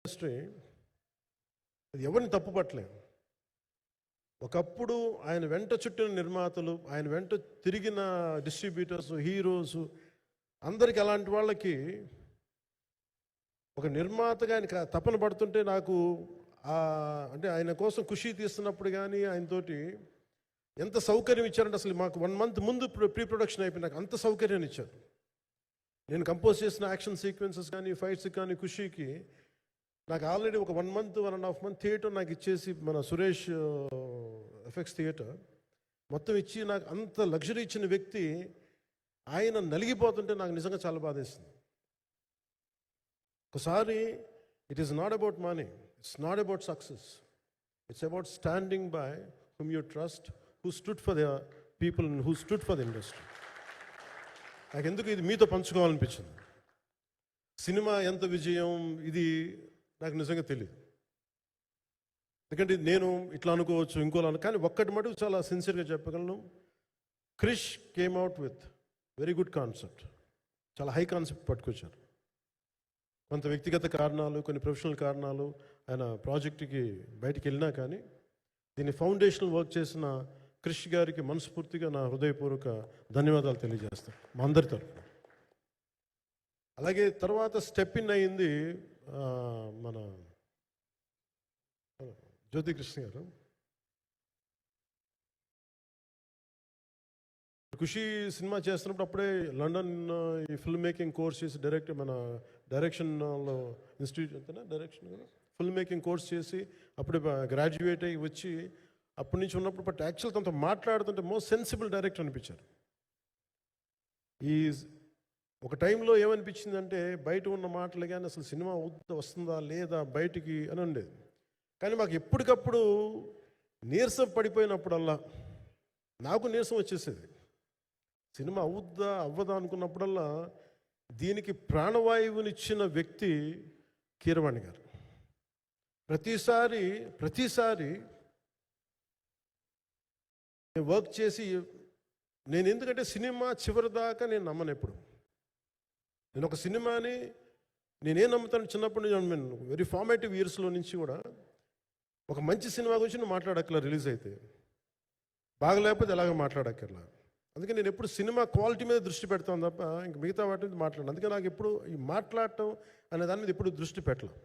Industry అది ఎవరిని తప్పు పట్టలేం. ఒకప్పుడు ఆయన వెంట చుట్టిన నిర్మాతలు, ఆయన వెంట తిరిగిన డిస్ట్రిబ్యూటర్స్, హీరోస్ అందరికి అలాంటి వాళ్ళకి ఒక నిర్మాతగా ఆయన తపన పడుతుంటే నాకు అంటే ఆయన కోసం ఖుషి తీస్తున్నప్పుడు కానీ ఆయనతోటి ఎంత సౌకర్యం ఇచ్చారంటే అసలు మాకు 1 month ముందు ప్రీ ప్రొడక్షన్ అయిపోయి నాకు అంత సౌకర్యాన్ని ఇచ్చారు. నేను కంపోజ్ చేసిన యాక్షన్ సీక్వెన్సెస్ కానీ ఫైట్స్ కానీ ఖుషీకి నాకు ఆల్రెడీ ఒక 1 month 1.5 month థియేటర్ నాకు ఇచ్చేసి మన సురేష్ ఎఫెక్ట్స్ థియేటర్ మొత్తం ఇచ్చి నాకు అంత లగ్జరీ ఇచ్చిన వ్యక్తి ఆయన నలిగిపోతుంటే నాకు నిజంగా చాలా బాధేస్తుంది. ఒకసారి it is not about money, it's not about success, it's about standing by whom you trust, who stood for the people and who stood for the industry. నాకు ఎందుకు ఇది మీతో పంచుకోవాలనిపించింది. సినిమా ఎంత విజయం ఇది నాకు నిజంగా తెలియదు, ఎందుకంటే నేను ఇట్లా అనుకోవచ్చు ఇంకోలా, కానీ ఒక్కటి మటుకు చాలా సిన్సియర్గా చెప్పగలను. Krish came out with very good concept, చాలా హై కాన్సెప్ట్ పట్టుకొచ్చారు. కొంత వ్యక్తిగత కారణాలు, కొన్ని ప్రొఫెషనల్ కారణాలు ఆయన ప్రాజెక్టుకి బయటికి వెళ్ళినా కానీ దీన్ని ఫౌండేషనల్ వర్క్ చేసిన క్రిష్ గారికి మనస్ఫూర్తిగా నా హృదయపూర్వక ధన్యవాదాలు తెలియజేస్తాను మా అందరి తరఫున. అలాగే తర్వాత స్టెప్ ఇన్ అయింది మన జ్యోతికృష్ణ గారు. ఖుషి సినిమా చేస్తున్నప్పుడు అప్పుడే లండన్ ఈ ఫిల్మ్ మేకింగ్ కోర్స్ చేసి మన డైరెక్షన్లో ఇన్స్టిట్యూట్ అంతేనా డైరెక్షన్ ఫిల్మ్ మేకింగ్ కోర్స్ చేసి అప్పుడే గ్రాడ్యుయేట్ అయ్యి వచ్చి అప్పటి నుంచి ఉన్నప్పుడు బట్ యాక్చువల్ తనతో మాట్లాడుతుంటే మోస్ట్ సెన్సిబుల్ డైరెక్టర్ అనిపించారు. ఈ ఒక టైంలో ఏమనిపించిందంటే బయట ఉన్న మాటలు కానీ అసలు సినిమా వస్తుందా లేదా బయటికి అని ఉండేది. కానీ మాకు ఎప్పటికప్పుడు నీరసం పడిపోయినప్పుడల్లా నాకు నీరసం వచ్చేసేది. సినిమా అవుద్దా అవ్వదా అనుకున్నప్పుడల్లా దీనికి ప్రాణవాయువునిచ్చిన వ్యక్తి కీరవాణి గారు. ప్రతిసారి వర్క్ చేసి నేను ఎందుకంటే సినిమా చివరి దాకా నేను నమ్మను. ఎప్పుడు నేను ఒక సినిమాని నేనేం నమ్ముతాను, చిన్నప్పటి నుంచి వెరీ ఫార్మేటివ్ ఇయర్స్లో నుంచి కూడా ఒక మంచి సినిమా గురించి నువ్వు మాట్లాడక్కర్లా, రిలీజ్ అయితే బాగలేకపోతే ఎలాగ మాట్లాడక్కర్లా. అందుకే నేను ఎప్పుడు సినిమా క్వాలిటీ మీద దృష్టి పెడతాను తప్ప ఇంక మిగతా వాటి మీద మాట్లాడను. అందుకే నాకు ఎప్పుడు ఈ మాట్లాడటం అనే దాని మీద ఎప్పుడు దృష్టి పెట్టాలి.